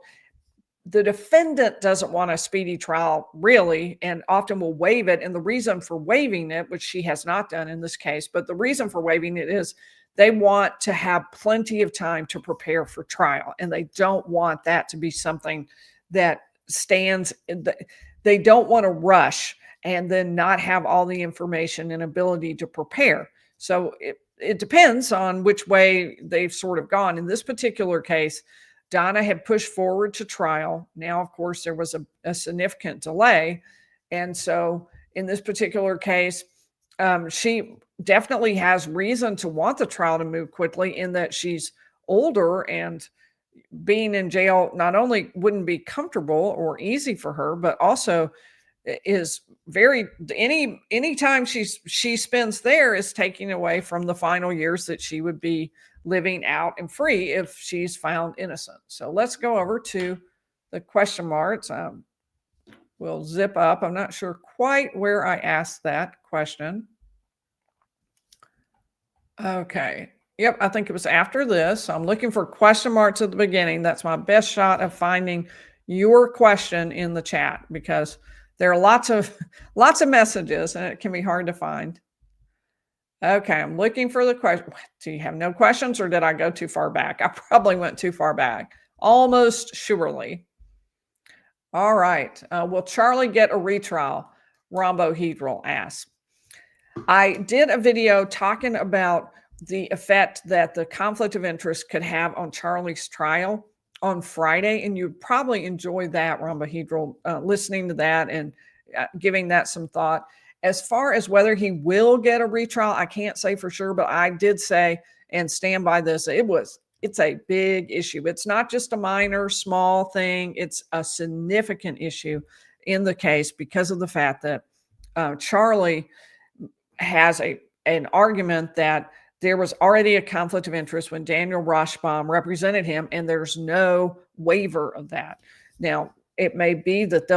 the defendant doesn't want a speedy trial really, and often will waive it. And the reason for waiving it, which she has not done in this case, but the reason for waiving it is they want to have plenty of time to prepare for trial. And they don't want that to be something that stands, they don't want to rush and then not have all the information and ability to prepare. So it depends on which way they've sort of gone. In this particular case, Donna had pushed forward to trial. Now, of course, there was a significant delay. And so in this particular case, she definitely has reason to want the trial to move quickly, in that she's older, and being in jail not only wouldn't be comfortable or easy for her, but also is any time she spends there is taking away from the final years that she would be living out and free if she's found innocent. So let's go over to the question marks. We'll zip up. I'm not sure quite where I asked that question. Okay. Yep, I think it was after this. I'm looking for question marks at the beginning. That's my best shot of finding your question in the chat, because there are lots of messages and it can be hard to find. Okay, I'm looking for the question. Do you have no questions, or did I go too far back? I probably went too far back, almost surely. All right. Will Charlie get a retrial? Rhombohedral asks. I did a video talking about the effect that the conflict of interest could have on Charlie's trial on Friday, and you'd probably enjoy that, Rhombohedral, listening to that and giving that some thought. As far as whether he will get a retrial, I can't say for sure, but I did say, and stand by this, it's a big issue. It's not just a minor, small thing. It's a significant issue in the case because of the fact that Charlie has an argument that there was already a conflict of interest when Daniel Rashbaum represented him, and there's no waiver of that. Now, it may be that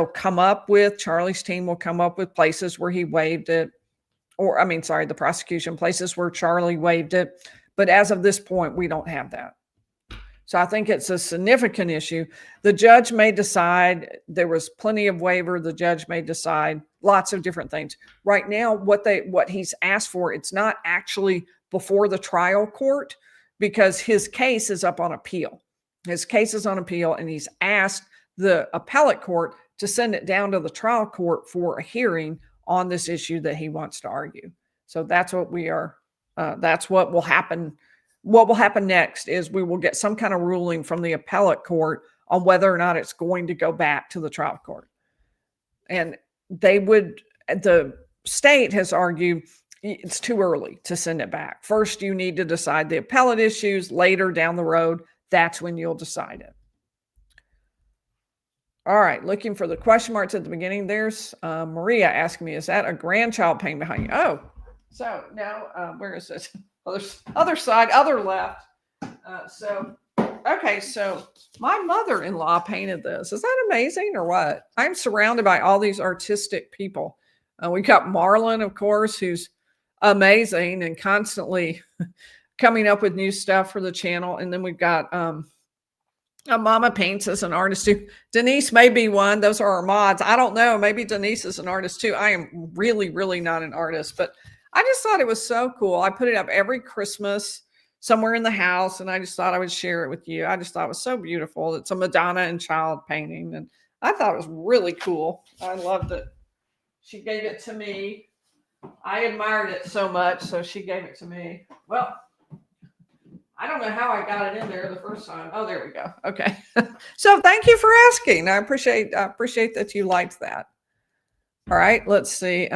Charlie's team will come up with places where he waived it, the prosecution, places where Charlie waived it. But as of this point, we don't have that. So I think it's a significant issue. The judge may decide there was plenty of waiver. The judge may decide lots of different things. Right now, what he's asked for, it's not actually before the trial court, because his case is up on appeal. His case is on appeal, and he's asked the appellate court to send it down to the trial court for a hearing on this issue that he wants to argue. So that's what that's what will happen. What will happen next is we will get some kind of ruling from the appellate court on whether or not it's going to go back to the trial court. And the state has argued it's too early to send it back. First, you need to decide the appellate issues. Later down the road, that's when you'll decide it. All right, looking for the question marks at the beginning. There's Maria asking me, is that a grandchild paying behind you? Oh, so now, where is it? Other side, other left. Okay, so my mother-in-law painted this. Is that amazing or what? I'm surrounded by all these artistic people. We got Marlon, of course, who's amazing and constantly coming up with new stuff for the channel. And then we've got Mama paints as an artist too. Denise may be one. Those are our mods. I don't know. Maybe Denise is an artist too. I am really, really not an artist, but I just thought it was so cool. I put it up every Christmas somewhere in the house, and I just thought I would share it with you. I just thought it was so beautiful. It's a Madonna and Child painting, and I thought it was really cool. I loved it. She gave it to me. I admired it so much, so she gave it to me. Well, I don't know how I got it in there the first time. Oh, there we go. Okay. So thank you for asking. I appreciate that you liked that. All right, let's see.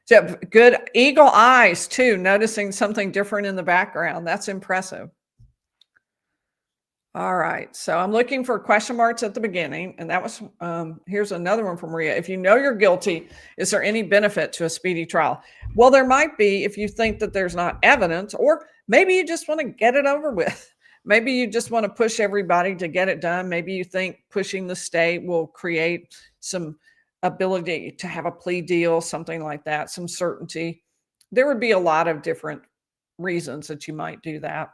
So good eagle eyes too, noticing something different in the background. That's impressive. All right, so I'm looking for question marks at the beginning, and that was, here's another one from Maria. If you know you're guilty, is there any benefit to a speedy trial? Well, there might be if you think that there's not evidence, or maybe you just want to get it over with. Maybe you just want to push everybody to get it done. Maybe you think pushing the state will create some ability to have a plea deal, something like that, some certainty. There would be a lot of different reasons that you might do that.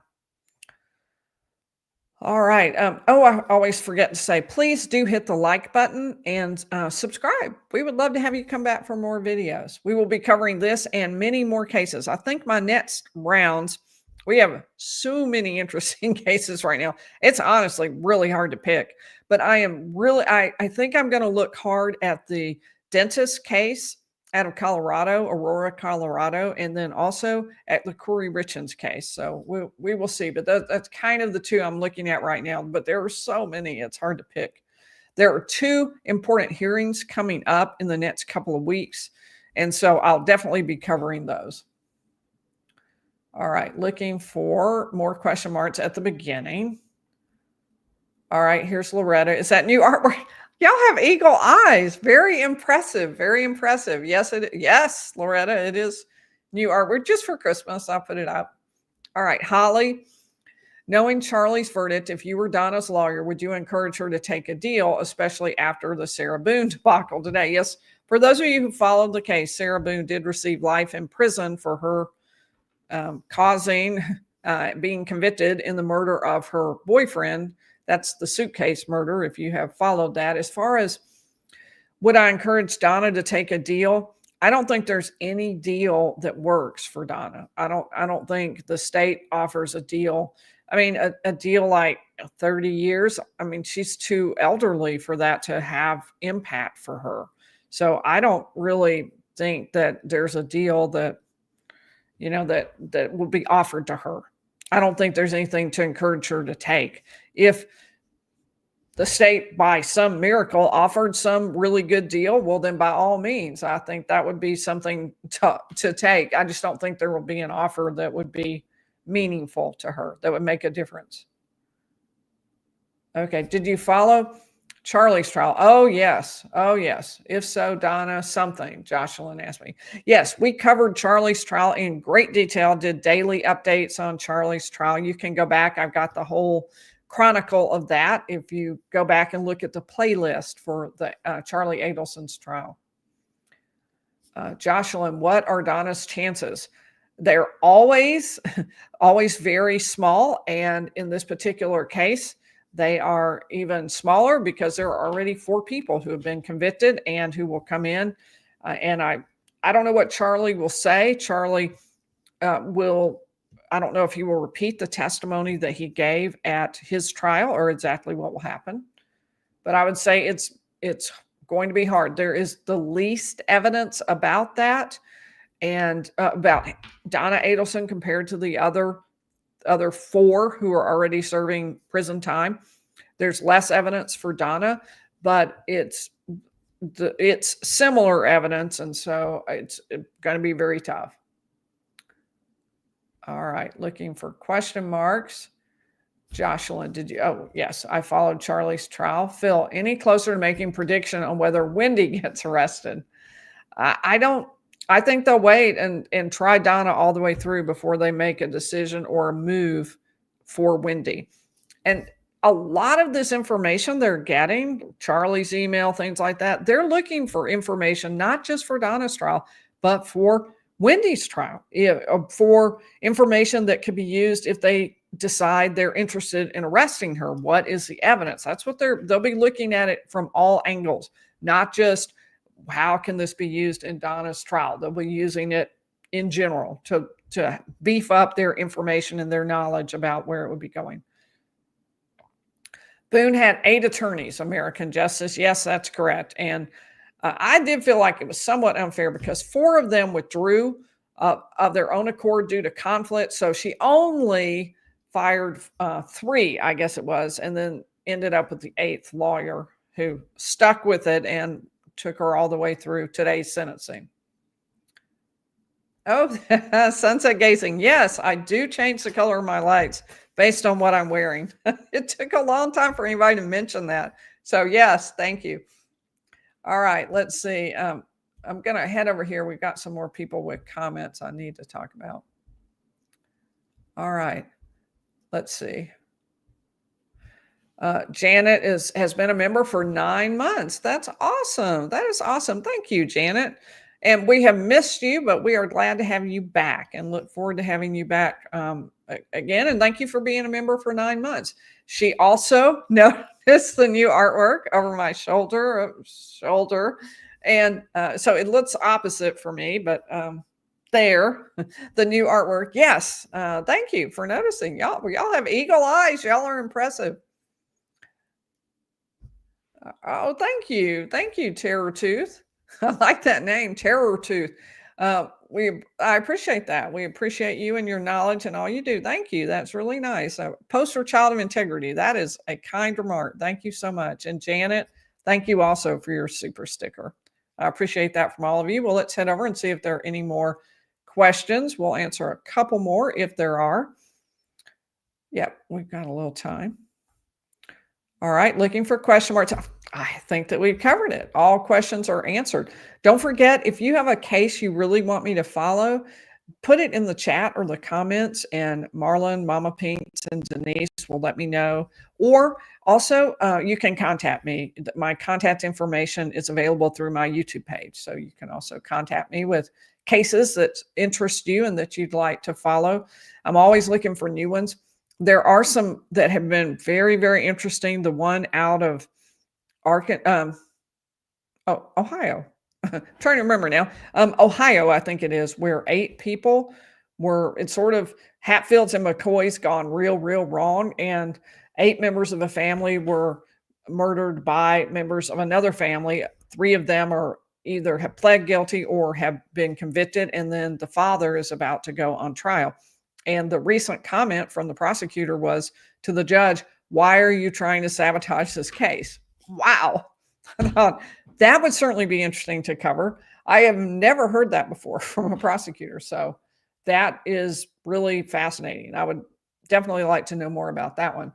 All right. I always forget to say, please do hit the like button and subscribe. We would love to have you come back for more videos. We will be covering this and many more cases. I think my next rounds, we have so many interesting cases right now. It's honestly really hard to pick, but I think I'm going to look hard at the dentist case out of Colorado, Aurora, Colorado, and then also at the Corey Richens case. So we will see, but that's kind of the two I'm looking at right now, but there are so many, it's hard to pick. There are two important hearings coming up in the next couple of weeks, and so I'll definitely be covering those. All right, looking for more question marks at the beginning. All right, here's Loretta. Is that new artwork? Y'all have eagle eyes. Very impressive. Very impressive. Yes, Loretta, it is new artwork just for Christmas. I'll put it up. All right, Holly. Knowing Charlie's verdict, if you were Donna's lawyer, would you encourage her to take a deal, especially after the Sarah Boone debacle today? Yes, for those of you who followed the case, Sarah Boone did receive life in prison for her being convicted in the murder of her boyfriend. That's the suitcase murder, if you have followed that. As far as would I encourage Donna to take a deal, I don't think there's any deal that works for Donna. I don't think the state offers a deal. I mean, a deal like 30 years, I mean, she's too elderly for that to have impact for her. So I don't really think that there's a deal that, that will be offered to her. I don't think there's anything to encourage her to take. If the state, by some miracle, offered some really good deal, well, then by all means, I think that would be something to take. I just don't think there will be an offer that would be meaningful to her, that would make a difference. Okay, did you follow Charlie's trial? Oh, yes. Oh, yes. If so, Donna, something, Jocelyn asked me. Yes, we covered Charlie's trial in great detail, did daily updates on Charlie's trial. You can go back. I've got the whole chronicle of that if you go back and look at the playlist for the Charlie Adelson's trial. Jocelyn, what are Donna's chances? They're always very small. And in this particular case, they are even smaller because there are already 4 people who have been convicted and who will come in. And I don't know what Charlie will say. Charlie I don't know if he will repeat the testimony that he gave at his trial or exactly what will happen. But I would say it's going to be hard. There is the least evidence about that and about Donna Adelson compared to the other 4 who are already serving prison time. There's less evidence for Donna, but it's similar evidence, and so it's going to be very tough. All right, looking for question marks. Jocelyn, did you? Oh, yes, I followed Charlie's trial. Phil, any closer to making prediction on whether Wendi gets arrested? I don't. I think they'll wait and try Donna all the way through before they make a decision or a move for Wendi. And a lot of this information they're getting, Charlie's email, things like that, they're looking for information not just for Donna's trial, but for Wendi's trial, for information that could be used if they decide they're interested in arresting her. What is the evidence? That's what they'll be looking at it from all angles, not just how can this be used in Donna's trial. They'll be using it in general to beef up their information and their knowledge about where it would be going. Boone had 8 attorneys, American Justice. Yes, that's correct. And I did feel like it was somewhat unfair because 4 of them withdrew of their own accord due to conflict. So she only fired 3, I guess it was, and then ended up with the 8th lawyer who stuck with it and took her all the way through today's sentencing. Oh, sunset gazing. Yes, I do change the color of my lights based on what I'm wearing. It took a long time for anybody to mention that. So yes, thank you. All right, let's see. I'm going to head over here. We've got some more people with comments I need to talk about. All right, let's see. Janet has been a member for 9 months. That's awesome. That is awesome. Thank you, Janet. And we have missed you, but we are glad to have you back and look forward to having you back again. And thank you for being a member for 9 months. She also noticed the new artwork over my shoulder. And so it looks opposite for me, but there, the new artwork. Yes. Thank you for noticing. Y'all have eagle eyes. Y'all are impressive. Oh, thank you. Thank you, Terror Tooth. I like that name, Terror Tooth. I appreciate that. We appreciate you and your knowledge and all you do. Thank you. That's really nice. Poster child of integrity. That is a kind remark. Thank you so much. And Janet, thank you also for your super sticker. I appreciate that from all of you. Well, let's head over and see if there are any more questions. We'll answer a couple more if there are. Yep, we've got a little time. All right, looking for question marks. I think that we've covered it. All questions are answered. Don't forget, if you have a case you really want me to follow, put it in the chat or the comments, and Marlon, Mama Pinks, and Denise will let me know. Or also, you can contact me. My contact information is available through my YouTube page. So you can also contact me with cases that interest you and that you'd like to follow. I'm always looking for new ones. There are some that have been very, very interesting. The one out of Ohio. Trying to remember now. Ohio, I think it is, where 8 people were, it's sort of Hatfields and McCoys gone real, real wrong. And 8 members of a family were murdered by members of another family. 3 of them are either have pled guilty or have been convicted. And then the father is about to go on trial. And the recent comment from the prosecutor was to the judge, "Why are you trying to sabotage this case?" Wow. That would certainly be interesting to cover. I have never heard that before from a prosecutor. So that is really fascinating. I would definitely like to know more about that one.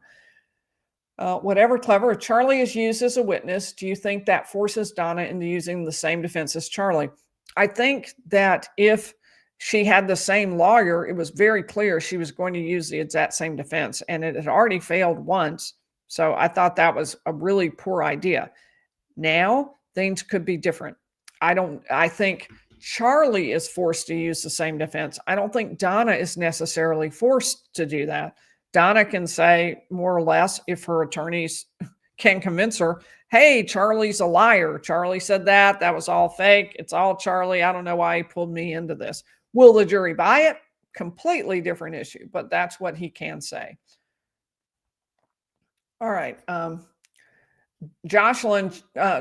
Whatever clever, if Charlie is used as a witness, do you think that forces Donna into using the same defense as Charlie? I think that if she had the same lawyer, it was very clear she was going to use the exact same defense, and it had already failed once. So I thought that was a really poor idea. Now things could be different. I think Charlie is forced to use the same defense. I don't think Donna is necessarily forced to do that. Donna can say more or less, if her attorneys can convince her, hey, Charlie's a liar. Charlie said that. That was all fake. It's all Charlie. I don't know why he pulled me into this. Will the jury buy it? Completely different issue, but that's what he can say. All right. Jocelyn,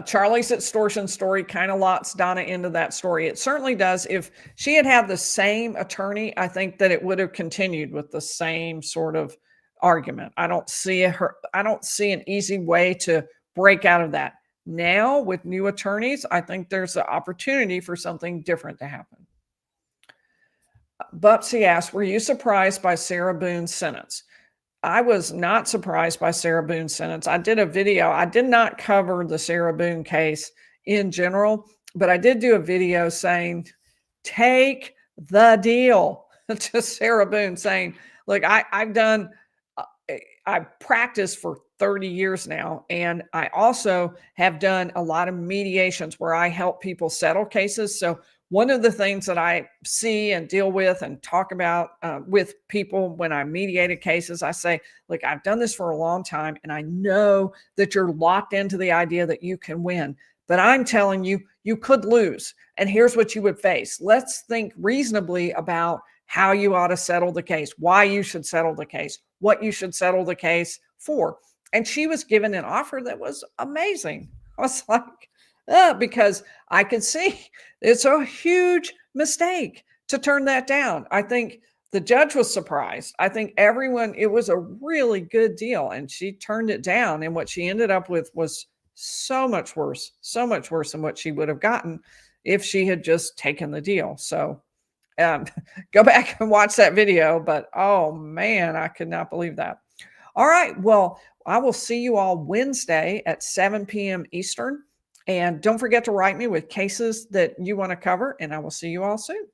Charlie's extortion story kind of locks Donna into that story. It certainly does. If she had had the same attorney, I think that it would have continued with the same sort of argument. I don't see an easy way to break out of that. Now, with new attorneys, I think there's an opportunity for something different to happen. Bubsy asks, were you surprised by Sarah Boone's sentence? I was not surprised by Sarah Boone's sentence. I did a video. I did not cover the Sarah Boone case in general, but I did do a video saying, take the deal to Sarah Boone, saying, look, I've practiced for 30 years now, and I also have done a lot of mediations where I help people settle cases. So one of the things that I see and deal with and talk about with people when I mediated cases, I say, look, I've done this for a long time, and I know that you're locked into the idea that you can win, but I'm telling you, you could lose. And here's what you would face. Let's think reasonably about how you ought to settle the case, why you should settle the case, what you should settle the case for. And she was given an offer that was amazing. I was like, because I could see it's a huge mistake to turn that down. I think the judge was surprised. I think everyone, it was a really good deal, and she turned it down. And what she ended up with was so much worse than what she would have gotten if she had just taken the deal. So go back and watch that video. But oh man, I could not believe that. All right. Well, I will see you all Wednesday at 7 p.m. Eastern. And don't forget to write me with cases that you want to cover, and I will see you all soon.